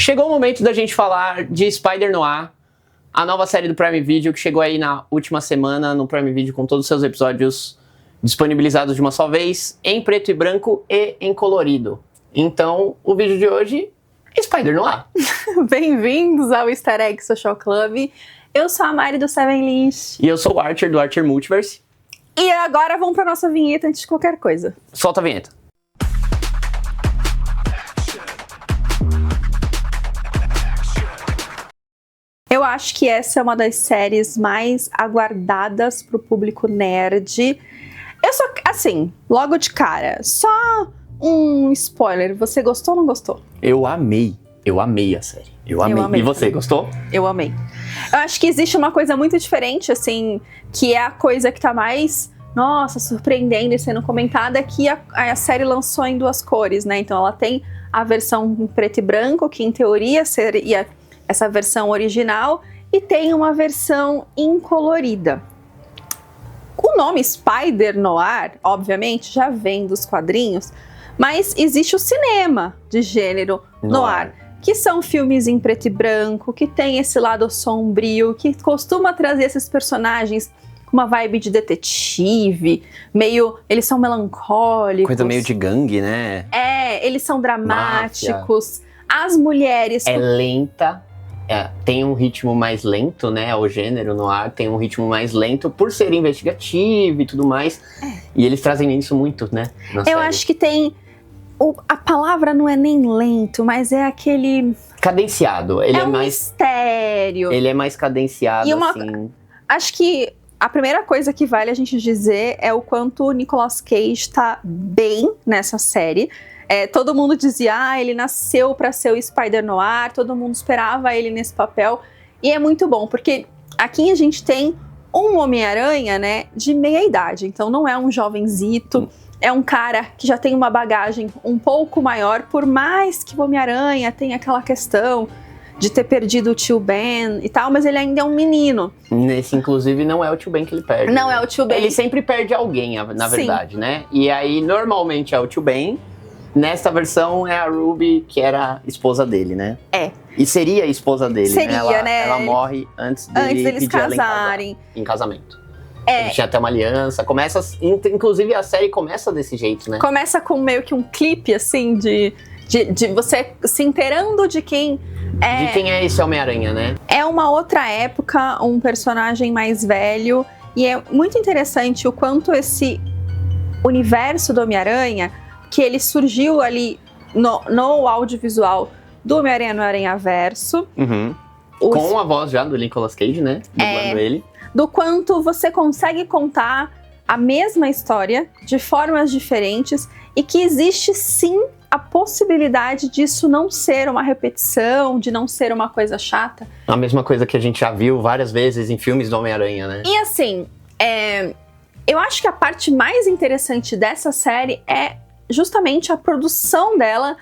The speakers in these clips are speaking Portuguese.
Chegou o momento da gente falar de Spider-Noir, a nova série do Prime Video que chegou aí na última semana no Prime Video com todos os seus episódios disponibilizados de uma só vez, em preto e branco e em colorido. Então, o vídeo de hoje é Spider-Noir. Bem-vindos ao Easter Egg Social Club. Eu sou a Mari do Seven Lynch. E eu sou o Archer, do Archer Multiverse. E agora vamos para nossa vinheta antes de qualquer coisa. Solta a vinheta. Eu acho que essa é uma das séries mais aguardadas pro público nerd. Eu só, assim, logo de cara, só um spoiler. Você gostou ou não gostou? Eu amei a série. Eu amei. E você, gostou? Eu amei. Eu acho que existe uma coisa muito diferente, assim, que é a coisa que tá mais, nossa, surpreendendo e sendo comentada, que a série lançou em duas cores, né? Então ela tem a versão em preto e branco, que em teoria seria essa versão original, e tem uma versão incolorida. O nome Spider-Noir, obviamente, já vem dos quadrinhos, mas existe o cinema de gênero noir, que são filmes em preto e branco, que tem esse lado sombrio, que costuma trazer esses personagens com uma vibe de detetive, eles são melancólicos. Coisa meio de gangue, né? É, eles são dramáticos. Máfia. As mulheres... É lenta. Tem um ritmo mais lento, né? O gênero noir tem um ritmo mais lento por ser investigativo e tudo mais. E eles trazem isso muito, né? Eu acho que tem... A palavra não é nem lento, mas é aquele... Cadenciado. Ele é mais... mistério. Ele é mais cadenciado, assim. Acho que a primeira coisa que vale a gente dizer é o quanto o Nicolas Cage tá bem nessa série. Todo mundo dizia, ele nasceu pra ser o Spider-Noir, todo mundo esperava ele nesse papel. E é muito bom, porque aqui a gente tem um Homem-Aranha, né, de meia idade. Então não é um jovenzito, é um cara que já tem uma bagagem um pouco maior, por mais que o Homem-Aranha tenha aquela questão de ter perdido o tio Ben e tal, mas ele ainda é um menino. Nesse, inclusive, não é o tio Ben que ele perde. Não, né? É o tio Ben. Ele sempre perde alguém, na verdade, né? E aí, normalmente, é o tio Ben. Nesta versão, é a Ruby, que era a esposa dele, né? É. E seria a esposa dele, seria, né? Ela morre antes deles casarem. Em casamento. Ele tinha até uma aliança. Inclusive, a série começa desse jeito, né? Começa com meio que um clipe, assim, de você se inteirando de quem é... De quem é esse Homem-Aranha, né? É uma outra época, um personagem mais velho. E é muito interessante o quanto esse universo do Homem-Aranha, que ele surgiu ali no audiovisual do Homem-Aranha no Aranhaverso. Uhum. Com a voz já do Nicolas Cage, né? Dublando ele. Do quanto você consegue contar a mesma história de formas diferentes e que existe sim a possibilidade disso não ser uma repetição, de não ser uma coisa chata. A mesma coisa que a gente já viu várias vezes em filmes do Homem-Aranha, né? E assim, eu acho que a parte mais interessante dessa série é justamente a produção dela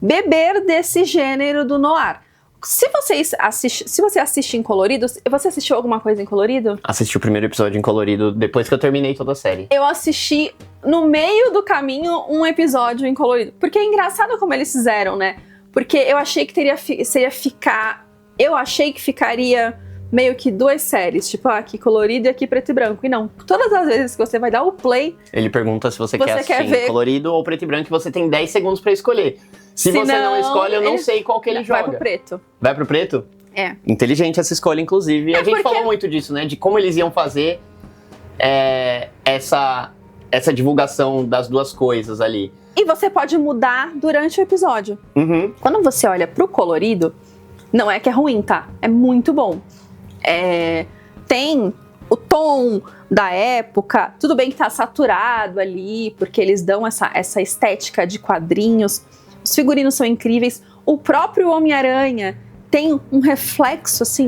beber desse gênero do noir. Se você assiste em colorido, você assistiu alguma coisa em colorido? Assisti o primeiro episódio em colorido depois que eu terminei toda a série. Eu assisti no meio do caminho um episódio em colorido. Porque é engraçado como eles fizeram, né? Porque eu achei que eu achei que ficaria meio que duas séries, tipo, aqui colorido e aqui preto e branco. E não, todas as vezes que você vai dar o play... Ele pergunta se você quer assistir em colorido ou preto e branco, e você tem 10 segundos pra escolher. Se você não escolhe, eu não sei qual que ele joga. Vai pro preto. Vai pro preto? É. Inteligente essa escolha, inclusive. E a gente falou muito disso, né? De como eles iam fazer essa divulgação das duas coisas ali. E você pode mudar durante o episódio. Uhum. Quando você olha pro colorido, não é que é ruim, tá? É muito bom. Tem o tom da época, tudo bem que tá saturado ali, porque eles dão essa estética de quadrinhos, os figurinos são incríveis, o próprio Homem-Aranha tem um reflexo assim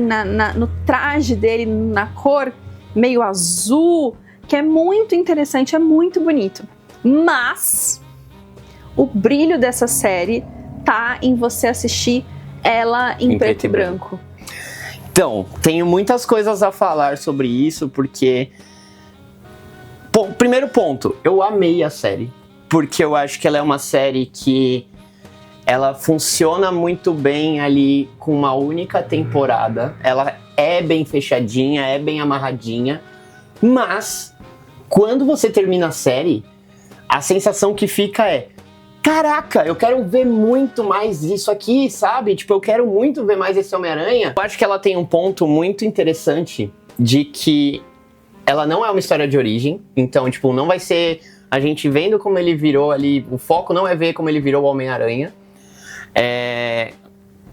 no traje dele, na cor meio azul, que é muito interessante, é muito bonito. Mas o brilho dessa série tá em você assistir ela em preto e branco. Então, tenho muitas coisas a falar sobre isso, porque... Bom, primeiro ponto, eu amei a série, porque eu acho que ela é uma série que ela funciona muito bem ali com uma única temporada. Ela é bem fechadinha, é bem amarradinha. Mas, quando você termina a série, a sensação que fica é: caraca, eu quero ver muito mais disso aqui, sabe? Tipo, eu quero muito ver mais esse Homem-Aranha. Eu acho que ela tem um ponto muito interessante de que ela não é uma história de origem. Então, tipo, não vai ser a gente vendo como ele virou ali. O foco não é ver como ele virou o Homem-Aranha.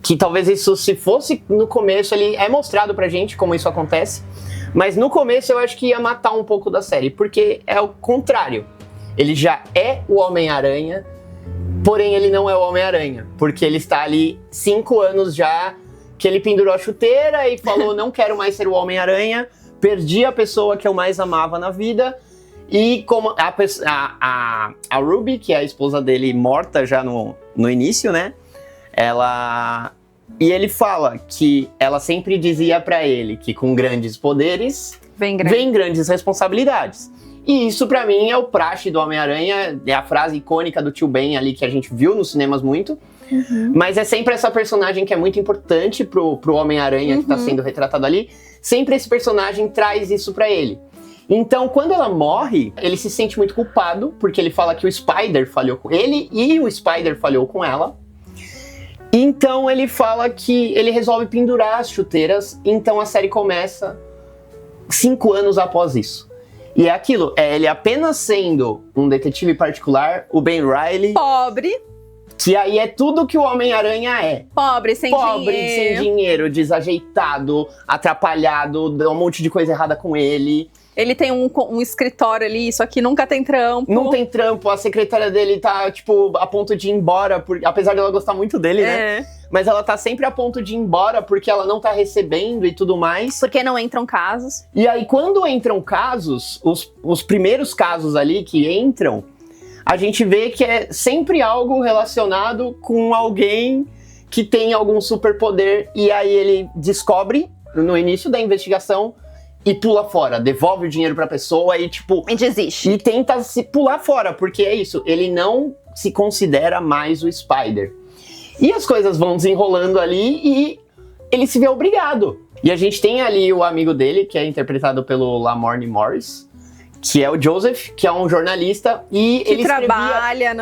Que talvez isso, se fosse no começo, ele é mostrado pra gente como isso acontece. Mas no começo eu acho que ia matar um pouco da série, porque é o contrário. Ele já é o Homem-Aranha, porém ele não é o Homem-Aranha, porque ele está ali 5 anos já, que ele pendurou a chuteira e falou: não quero mais ser o Homem-Aranha, perdi a pessoa que eu mais amava na vida. E como a Ruby, que é a esposa dele, morta já no início, né? E ele fala que ela sempre dizia pra ele que com grandes poderes vem grandes responsabilidades. E isso pra mim é o praxe do Homem-Aranha, é a frase icônica do Tio Ben ali que a gente viu nos cinemas muito. Mas é sempre essa personagem que é muito importante pro Homem-Aranha que tá sendo retratado ali. Sempre esse personagem traz isso pra ele. Então, quando ela morre, ele se sente muito culpado, porque ele fala que o Spider falhou com ele e o Spider falhou com ela. Então ele fala que ele resolve pendurar as chuteiras, então a série começa 5 anos após isso. E é aquilo, ele apenas sendo um detetive particular, o Ben Reilly... Pobre. Que aí é tudo que o Homem-Aranha é. Pobre, sem dinheiro, desajeitado, atrapalhado, dá um monte de coisa errada com ele. Ele tem um escritório ali, só que nunca tem trampo. Não tem trampo, a secretária dele tá, tipo, a ponto de ir embora, apesar dela gostar muito dele, né? Mas ela tá sempre a ponto de ir embora porque ela não tá recebendo e tudo mais. Porque não entram casos. E aí, quando entram casos, os primeiros casos ali que entram, a gente vê que é sempre algo relacionado com alguém que tem algum superpoder. E aí ele descobre, no início da investigação, e pula fora, devolve o dinheiro pra pessoa e tipo... E desiste. E tenta se pular fora, porque é isso, ele não se considera mais o Spider. E as coisas vão desenrolando ali e ele se vê obrigado. E a gente tem ali o amigo dele, que é interpretado pelo Lamorne Morris, que é o Joseph, que é um jornalista e que ele trabalha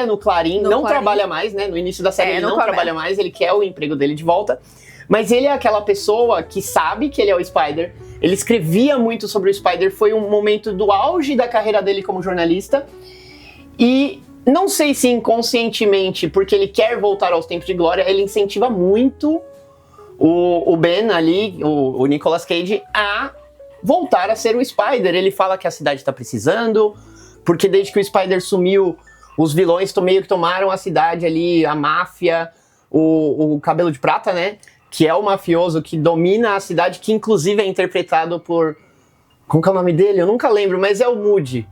no Clarim, trabalha mais, né? No início da série ele não trabalha mais, ele quer o emprego dele de volta. Mas ele é aquela pessoa que sabe que ele é o Spider. Ele escrevia muito sobre o Spider. Foi um momento do auge da carreira dele como jornalista. E não sei se inconscientemente, porque ele quer voltar aos tempos de glória, ele incentiva muito o Ben ali, o Nicolas Cage, a voltar a ser o Spider. Ele fala que a cidade tá precisando, porque desde que o Spider sumiu, os vilões meio que tomaram a cidade ali, a máfia, o Cabelo de Prata, né? Que é o mafioso que domina a cidade, que inclusive é interpretado por... Como que é o nome dele? Eu nunca lembro, mas é o Moody.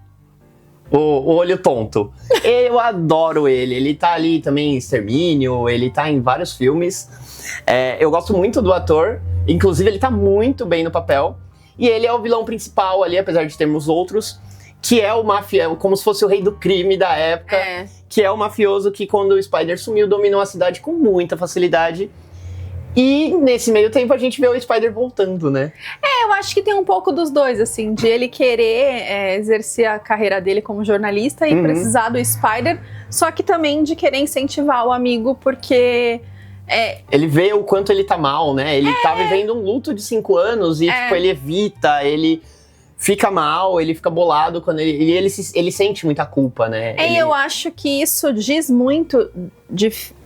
O Olho Tonto. Eu adoro ele. Ele tá ali também em Extermínio, ele tá em vários filmes. Eu gosto muito do ator. Inclusive, ele tá muito bem no papel. E ele é o vilão principal ali, apesar de termos outros. Que é o mafioso, como se fosse o rei do crime da época. Que é o mafioso que, quando o Spider sumiu, dominou a cidade com muita facilidade. E nesse meio tempo a gente vê o Spider voltando, né? Eu acho que tem um pouco dos dois, assim, de ele querer exercer a carreira dele como jornalista e precisar do Spider, só que também de querer incentivar o amigo, porque... Ele vê o quanto ele tá mal, né? Ele tá vivendo um luto de 5 anos e, tipo, ele evita, ele fica mal, ele fica bolado quando ele sente muita culpa, né? Eu acho que isso diz muito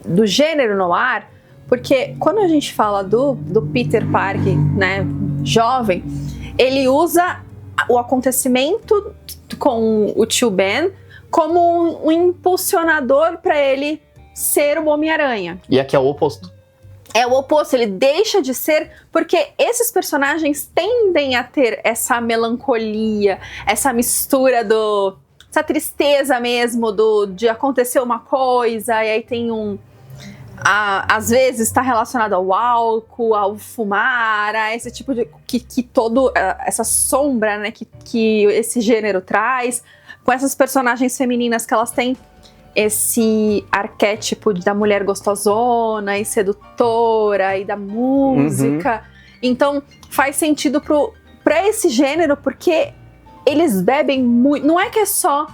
do gênero noir, porque quando a gente fala do Peter Parker, né, jovem, ele usa o acontecimento com o Tio Ben como um impulsionador para ele ser o Homem-Aranha. E aqui é o oposto. É o oposto, ele deixa de ser, porque esses personagens tendem a ter essa melancolia, essa mistura essa tristeza mesmo de acontecer uma coisa, e aí tem às vezes está relacionado ao álcool, ao fumar, a esse tipo de... essa sombra, né, que esse gênero traz, com essas personagens femininas que elas têm esse arquétipo da mulher gostosona e sedutora e da música. Então faz sentido pra esse gênero, porque eles bebem muito. Não é que é só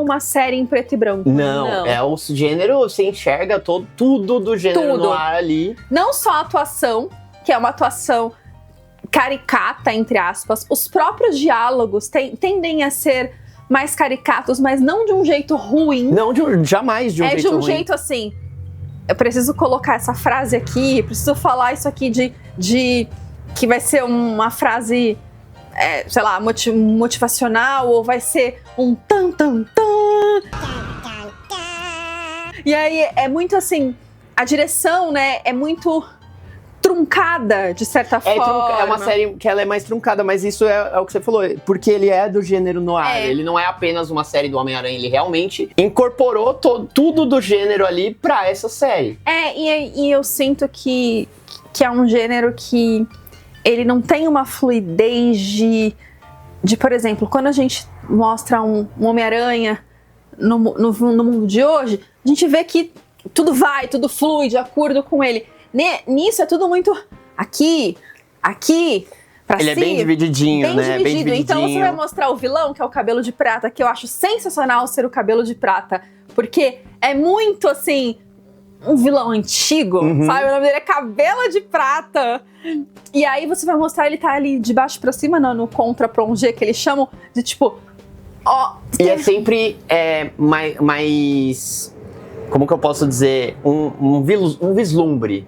uma série em preto e branco. Não. É o gênero, você enxerga tudo do gênero noir ali. Não só a atuação, que é uma atuação caricata, entre aspas. Os próprios diálogos tendem a ser mais caricatos, mas não de um jeito ruim. Não, jamais de um jeito ruim. É de um jeito assim, eu preciso colocar essa frase aqui, preciso falar isso aqui de que vai ser uma frase, sei lá, motivacional, ou vai ser um tan, tan, tan. E aí é muito assim, a direção, né, é muito truncada, de certa forma. É uma série que ela é mais truncada, mas isso é o que você falou, porque ele é do gênero noir, ele não é apenas uma série do Homem-Aranha, ele realmente incorporou tudo do gênero ali pra essa série. E eu sinto que é um gênero que ele não tem uma fluidez de, por exemplo, quando a gente mostra um Homem-Aranha no mundo de hoje, a gente vê que tudo flui de acordo com ele. Nisso é tudo muito aqui, pra cima. Ele é bem divididinho, né? Bem dividido. Então você vai mostrar o vilão, que é o cabelo de prata, que eu acho sensacional ser o cabelo de prata, porque é muito assim, um vilão antigo, sabe? O nome dele é Cabelo de Prata. E aí você vai mostrar ele tá ali de baixo pra cima, no contra-plongé, que eles chamam de tipo... E é sempre mais... Como que eu posso dizer? Um vislumbre.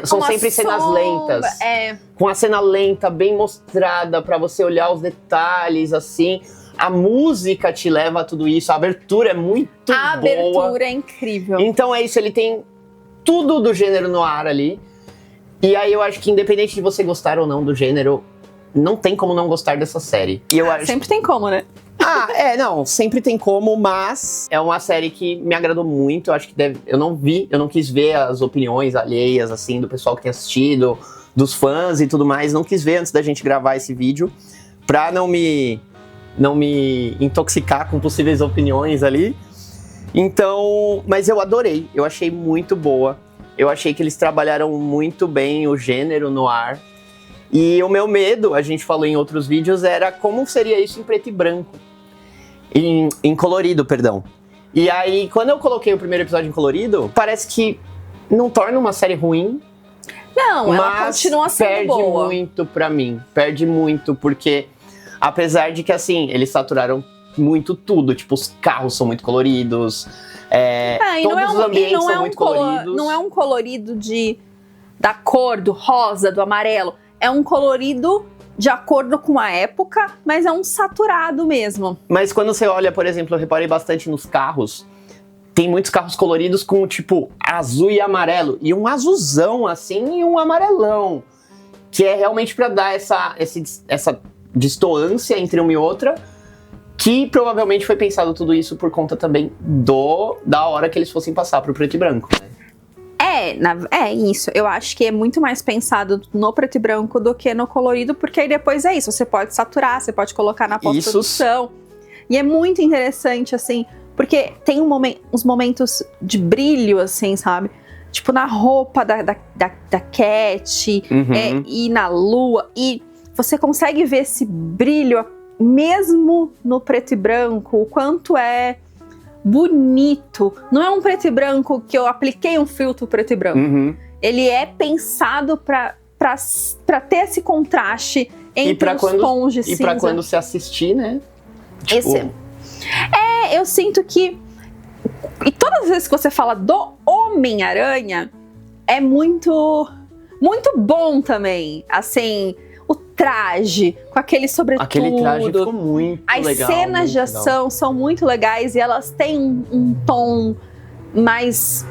São sempre cenas lentas. Com a cena lenta, bem mostrada, pra você olhar os detalhes, assim. A música te leva a tudo isso. A abertura é muito boa. A abertura é incrível. Então é isso, ele tem tudo do gênero noir ali. E aí eu acho que independente de você gostar ou não do gênero, não tem como não gostar dessa série. E eu acho... Sempre tem como, né? Não, sempre tem como, mas é uma série que me agradou muito. Eu acho que eu não quis ver as opiniões alheias, assim, do pessoal que tem assistido, dos fãs e tudo mais. Não quis ver antes da gente gravar esse vídeo, pra não me intoxicar com possíveis opiniões ali. Então, mas eu adorei, eu achei muito boa. Eu achei que eles trabalharam muito bem o gênero noir. E o meu medo, a gente falou em outros vídeos, era como seria isso em preto e branco. Em colorido, perdão. E aí, quando eu coloquei o primeiro episódio em colorido, parece que não torna uma série ruim. Não, ela continua sendo perde boa. muito pra mim. Perde muito, porque apesar de que, assim, eles saturaram muito tudo. Tipo, os carros são muito coloridos. Todos os ambientes são muito coloridos. Não é um colorido da cor, do rosa, do amarelo. É um colorido de acordo com a época, mas é um saturado mesmo. Mas quando você olha, por exemplo, eu reparei bastante nos carros, tem muitos carros coloridos com, tipo, azul e amarelo. E um azulzão, assim, e um amarelão. Que é realmente pra dar essa distância entre uma e outra, que provavelmente foi pensado tudo isso por conta também da hora que eles fossem passar pro preto e branco, né? É isso. Eu acho que é muito mais pensado no preto e branco do que no colorido, porque aí depois é isso. Você pode saturar, você pode colocar na pós-produção. E é muito interessante, assim, porque tem uns momentos de brilho, assim, sabe? Tipo, na roupa da Cat, e na lua. E você consegue ver esse brilho mesmo no preto e branco, o quanto é bonito. Não é um preto e branco que eu apliquei um filtro preto e branco. Ele é pensado pra ter esse contraste entre os tons de cinza. E pra quando você assistir, né? Tipo... eu sinto que... E todas as vezes que você fala do Homem-Aranha, é muito, muito bom também. Assim... O traje, com aquele sobretudo. Aquele traje ficou muito legal. As cenas de ação são muito legais e elas têm um tom mais...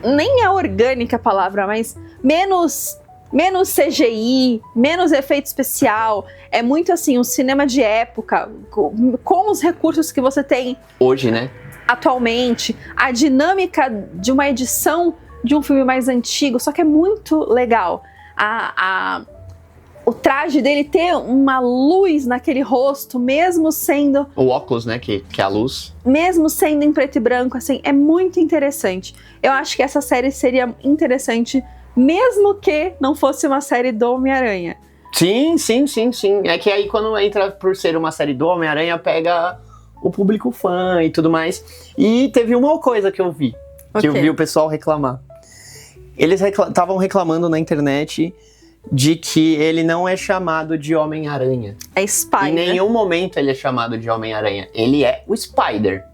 Nem é orgânica a palavra, mas menos CGI, menos efeito especial. É muito assim, um cinema de época, com os recursos que você tem... Hoje, né? Atualmente. A dinâmica de uma edição de um filme mais antigo, só que é muito legal. o traje dele ter uma luz naquele rosto, mesmo sendo... O óculos, né, que é a luz. Mesmo sendo em preto e branco, assim, é muito interessante. Eu acho que essa série seria interessante, mesmo que não fosse uma série do Homem-Aranha. Sim. É que aí quando entra por ser uma série do Homem-Aranha, pega o público fã e tudo mais. E teve uma coisa que eu vi, que eu vi o pessoal reclamar. Eles estavam reclamando na internet de que ele não é chamado de Homem-Aranha. É Spider. Em nenhum momento ele é chamado de Homem-Aranha. Ele é o Spider.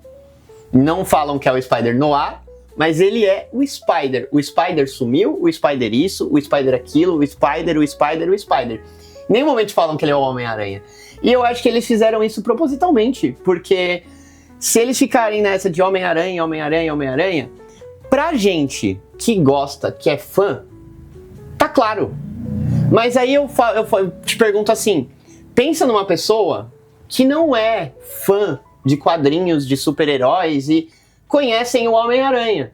Não falam que é o Spider Noir, mas ele é o Spider. O Spider sumiu, o Spider isso, o Spider aquilo, o Spider. Em nenhum momento falam que ele é o Homem-Aranha. E eu acho que eles fizeram isso propositalmente, porque se eles ficarem nessa de Homem-Aranha, pra gente que gosta, que é fã, tá claro. Mas aí eu te pergunto assim, pensa numa pessoa que não é fã de quadrinhos de super-heróis e conhecem o Homem-Aranha.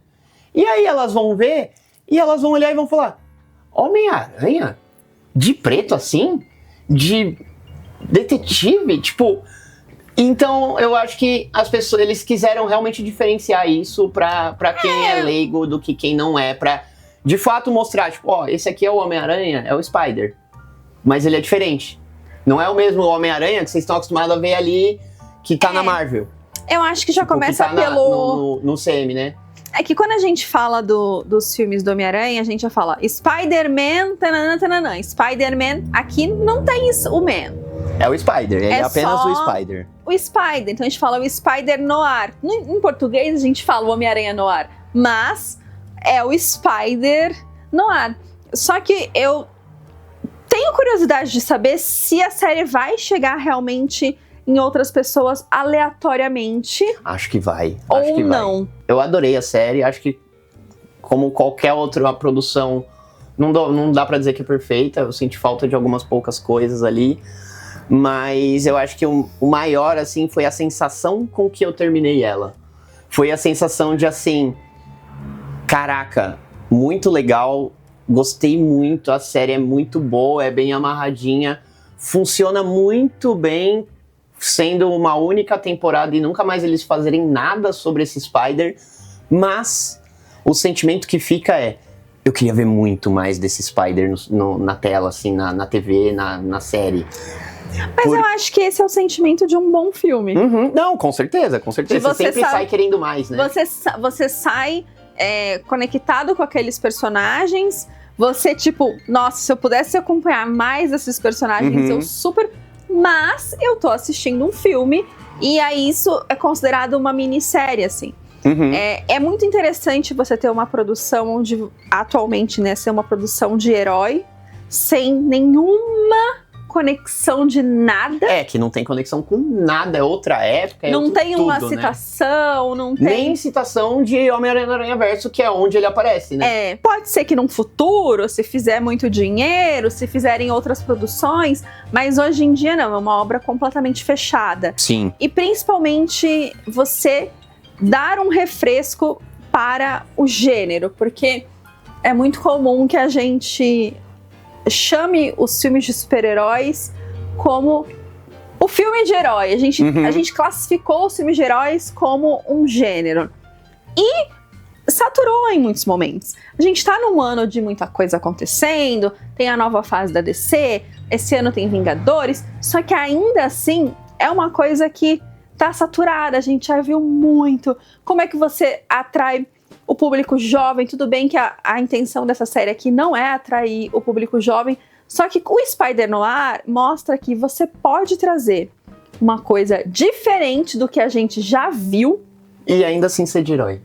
E aí elas vão ver, e elas vão olhar e vão falar, Homem-Aranha? De preto assim? De detetive? Tipo... Então eu acho que as pessoas, eles quiseram realmente diferenciar isso pra quem é leigo do que quem não é, pra de fato mostrar, tipo, ó, esse aqui é o Homem-Aranha, é o Spider, mas ele é diferente. Não é o mesmo Homem-Aranha que vocês estão acostumados a ver ali, que tá na Marvel. Eu acho que já tipo, começa que tá pelo... no CM, né? É que quando a gente fala dos filmes do Homem-Aranha, a gente já fala Spider-Man, tananã. Spider-Man, aqui não tem isso, o Man. É o Spider, ele é apenas só o Spider. O Spider, então a gente fala o Spider Noir. Em português a gente fala o Homem-Aranha Noir, mas é o Spider Noir. Só que eu tenho curiosidade de saber se a série vai chegar realmente em outras pessoas aleatoriamente. Acho que vai. Ou acho que não. Vai. Eu adorei a série, acho que como qualquer outra produção, não dá pra dizer que é perfeita, eu senti falta de algumas poucas coisas ali. Mas eu acho que o maior, assim, foi a sensação com que eu terminei ela. Foi a sensação de, assim, caraca, muito legal, gostei muito, a série é muito boa, é bem amarradinha, funciona muito bem, sendo uma única temporada e nunca mais eles fazerem nada sobre esse Spider, mas o sentimento que fica é, eu queria ver muito mais desse Spider na tela, assim, na TV, na série. Mas eu acho que esse é o sentimento de um bom filme. Uhum. Não, com certeza. Você sempre sai querendo mais, né? Você sai conectado com aqueles personagens, você tipo, nossa, se eu pudesse acompanhar mais esses personagens, eu super... Mas eu tô assistindo um filme e aí isso é considerado uma minissérie, assim. É muito interessante você ter uma produção onde, atualmente, né, ser uma produção de herói, sem nenhuma conexão de nada. É, que não tem conexão com nada, é outra época, não tem tudo, uma né? citação, não tem... Nem citação de Homem-Aranha Verso, que é onde ele aparece, né? Pode ser que num futuro, se fizer muito dinheiro, se fizerem outras produções, mas hoje em dia não, é uma obra completamente fechada. Sim. E principalmente você dar um refresco para o gênero, porque é muito comum que a gente chame os filmes de super-heróis como o filme de herói. A gente classificou os filmes de heróis como um gênero. E saturou em muitos momentos. A gente tá num ano de muita coisa acontecendo, tem a nova fase da DC, esse ano tem Vingadores, só que ainda assim é uma coisa que tá saturada, a gente já viu muito. Como é que você atrai o público jovem? Tudo bem que a intenção dessa série aqui não é atrair o público jovem, só que o Spider Noir mostra que você pode trazer uma coisa diferente do que a gente já viu. E ainda assim ser de herói.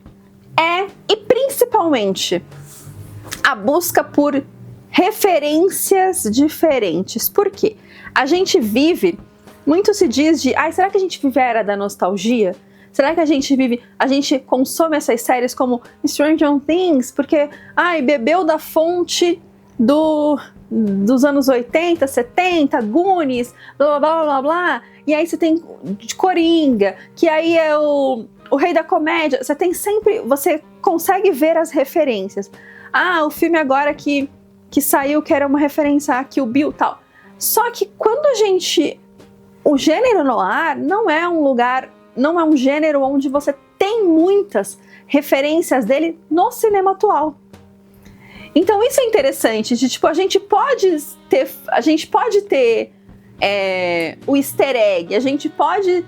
E principalmente a busca por referências diferentes. Por quê? A gente vive, muito se diz de, será que a gente vive a era da nostalgia? Será que a gente consome essas séries como Stranger Things, porque, bebeu da fonte dos anos 80, 70, Goonies, blá, blá, blá, blá, e aí você tem de Coringa, que aí é o Rei da Comédia, você consegue ver as referências. O filme agora que saiu, que era uma referência a Kill Bill e tal. Só que quando o gênero noir não é um gênero onde você tem muitas referências dele no cinema atual. Então isso é interessante, a gente pode ter o easter egg, a gente pode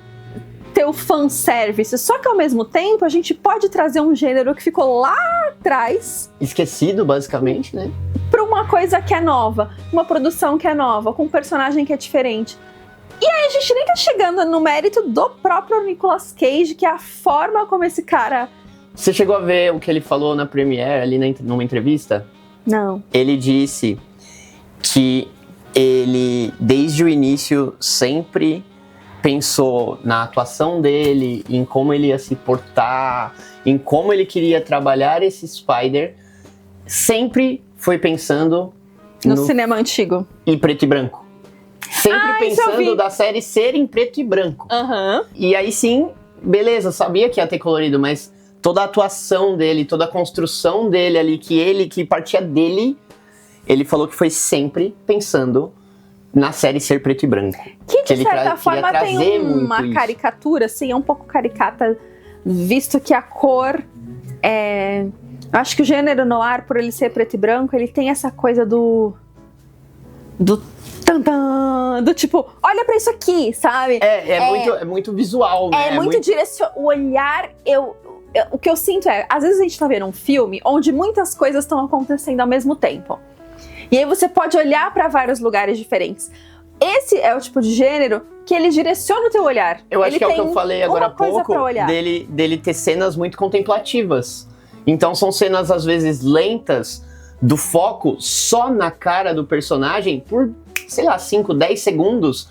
ter o fanservice, só que ao mesmo tempo a gente pode trazer um gênero que ficou lá atrás, esquecido basicamente, né? Para uma coisa que é nova, uma produção que é nova, com um personagem que é diferente. E aí a gente nem tá chegando no mérito do próprio Nicolas Cage, que é a forma como esse cara... Você chegou a ver o que ele falou na Premiere, ali numa entrevista? Não. Ele disse que ele, desde o início, sempre pensou na atuação dele, em como ele ia se portar, em como ele queria trabalhar esse Spider, sempre foi pensando no cinema antigo. Em preto e branco. Sempre pensando da série ser em preto e branco. Uhum. E aí sim, beleza, sabia que ia ter colorido, mas toda a atuação dele, toda a construção dele ali, que partia dele, ele falou que foi sempre pensando na série ser preto e branco. Que de certa forma tem uma caricatura, assim, é um pouco caricata, visto que a cor é... Eu acho que o gênero noir, por ele ser preto e branco, ele tem essa coisa do tipo, olha pra isso aqui, sabe? É muito visual, né? É muito direcionado. O olhar, o que eu sinto às vezes a gente tá vendo um filme onde muitas coisas estão acontecendo ao mesmo tempo. E aí você pode olhar pra vários lugares diferentes. Esse é o tipo de gênero que ele direciona o teu olhar. Eu acho que é o que eu falei agora há pouco, dele ter cenas muito contemplativas. Então são cenas às vezes lentas, do foco só na cara do personagem por, sei lá, 5, 10 segundos,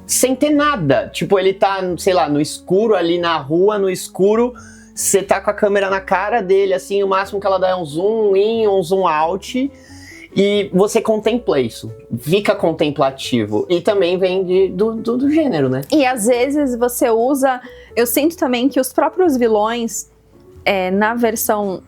sem ter nada. Tipo, ele tá, sei lá, no escuro ali na rua, no escuro, você tá com a câmera na cara dele, assim, o máximo que ela dá é um zoom in, um zoom out, e você contempla isso, fica contemplativo. E também vem do gênero, né? E às vezes você usa... Eu sinto também que os próprios vilões, na versão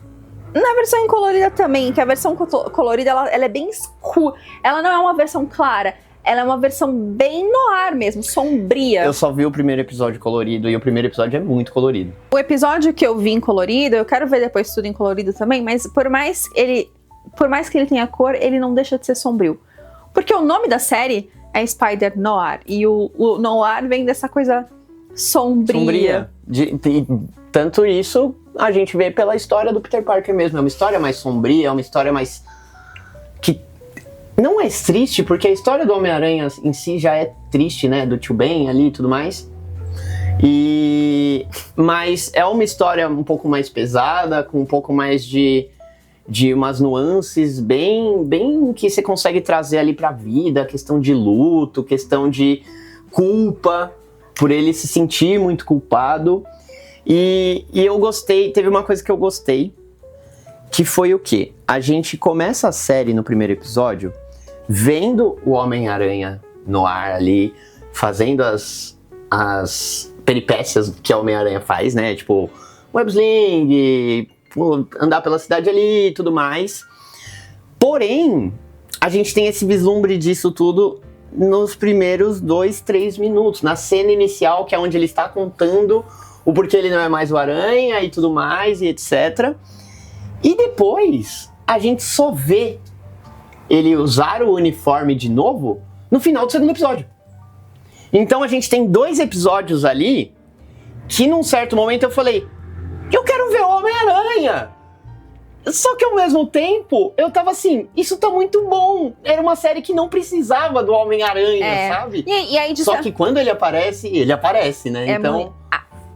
incolorida também, que a versão colorida ela é bem escura, ela não é uma versão clara, ela é uma versão bem noir mesmo, sombria. Eu só vi o primeiro episódio colorido e o primeiro episódio é muito colorido. O episódio que eu vi em colorido, eu quero ver depois tudo em colorido também, mas por mais que ele tenha cor, ele não deixa de ser sombrio. Porque o nome da série é Spider Noir, e o noir vem dessa coisa sombria. Tanto isso a gente vê pela história do Peter Parker mesmo. É uma história mais sombria, é uma história mais... que não é triste, porque a história do Homem-Aranha em si já é triste, né? Do Tio Ben ali e tudo mais. Mas é uma história um pouco mais pesada, com um pouco mais de umas nuances bem que você consegue trazer ali pra vida, questão de luto, questão de culpa, por ele se sentir muito culpado. E eu gostei, teve uma coisa que eu gostei, que foi o quê? A gente começa a série no primeiro episódio, vendo o Homem-Aranha no ar ali, fazendo as peripécias que o Homem-Aranha faz, né? Tipo, web sling, andar pela cidade ali e tudo mais. Porém, a gente tem esse vislumbre disso tudo nos primeiros 2, 3 minutos, na cena inicial, que é onde ele está contando o porquê ele não é mais o Aranha e tudo mais, e etc. E depois, a gente só vê ele usar o uniforme de novo no final do segundo episódio. Então a gente tem 2 episódios ali que num certo momento eu falei, eu quero ver o Homem-Aranha! Só que ao mesmo tempo, eu tava assim, isso tá muito bom. Era uma série que não precisava do Homem-Aranha, sabe? E aí, só que quando ele aparece, né? Então...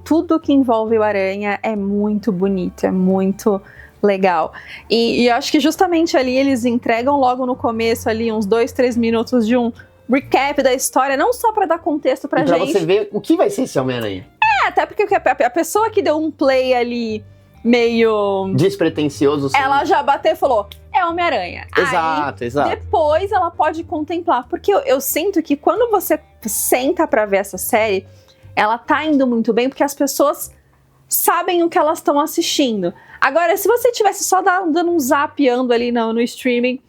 tudo que envolve o Aranha é muito bonito, é muito legal. E eu acho que justamente ali eles entregam logo no começo ali uns 2, 3 minutos de um recap da história, não só pra dar contexto pra gente. Pra você ver o que vai ser esse Homem-Aranha. Até porque a pessoa que deu um play ali meio... despretensioso. Sim. Ela já bateu e falou, é Homem-Aranha. Exato. Depois ela pode contemplar. Porque eu sinto que quando você senta pra ver essa série, ela tá indo muito bem porque as pessoas sabem o que elas estão assistindo. Agora, se você tivesse só dando um zapeando ali no streaming,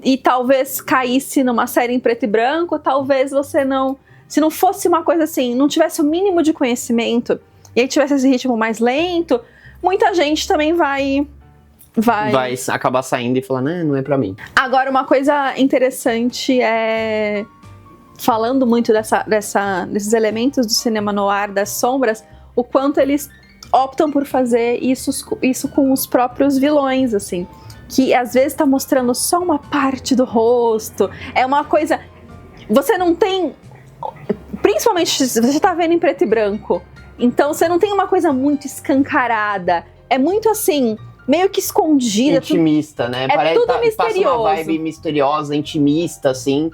e talvez caísse numa série em preto e branco, talvez você não... Se não fosse uma coisa assim, não tivesse o mínimo de conhecimento, e aí tivesse esse ritmo mais lento, muita gente também vai acabar saindo e falar, não é pra mim. Agora, uma coisa interessante é... Falando muito desses elementos do cinema noir, das sombras, o quanto eles optam por fazer isso com os próprios vilões, assim. Que às vezes tá mostrando só uma parte do rosto. É uma coisa... Você não tem... Principalmente se você tá vendo em preto e branco. Então você não tem uma coisa muito escancarada. É muito assim... meio que escondida. Intimista, né? Parece tudo misterioso. Passa uma vibe misteriosa, intimista, assim.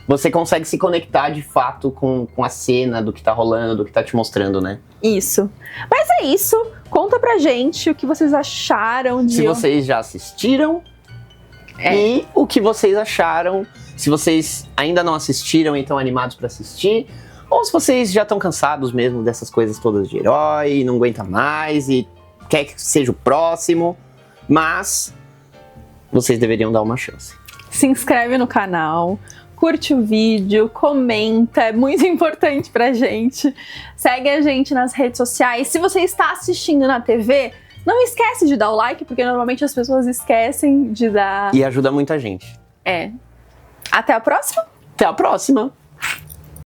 Você consegue se conectar de fato com a cena do que tá rolando, do que tá te mostrando, né? Isso. Mas é isso. Conta pra gente o que vocês acharam de... Se vocês já assistiram e o que vocês acharam. Se vocês ainda não assistiram e estão animados pra assistir. Ou se vocês já estão cansados mesmo dessas coisas todas de herói, não aguenta mais e quer que seja o próximo. Mas vocês deveriam dar uma chance. Se inscreve no canal. Curte o vídeo, comenta, é muito importante pra gente. Segue a gente nas redes sociais. Se você está assistindo na TV, não esquece de dar o like, porque normalmente as pessoas esquecem de dar. E ajuda muita gente. Até a próxima! Até a próxima!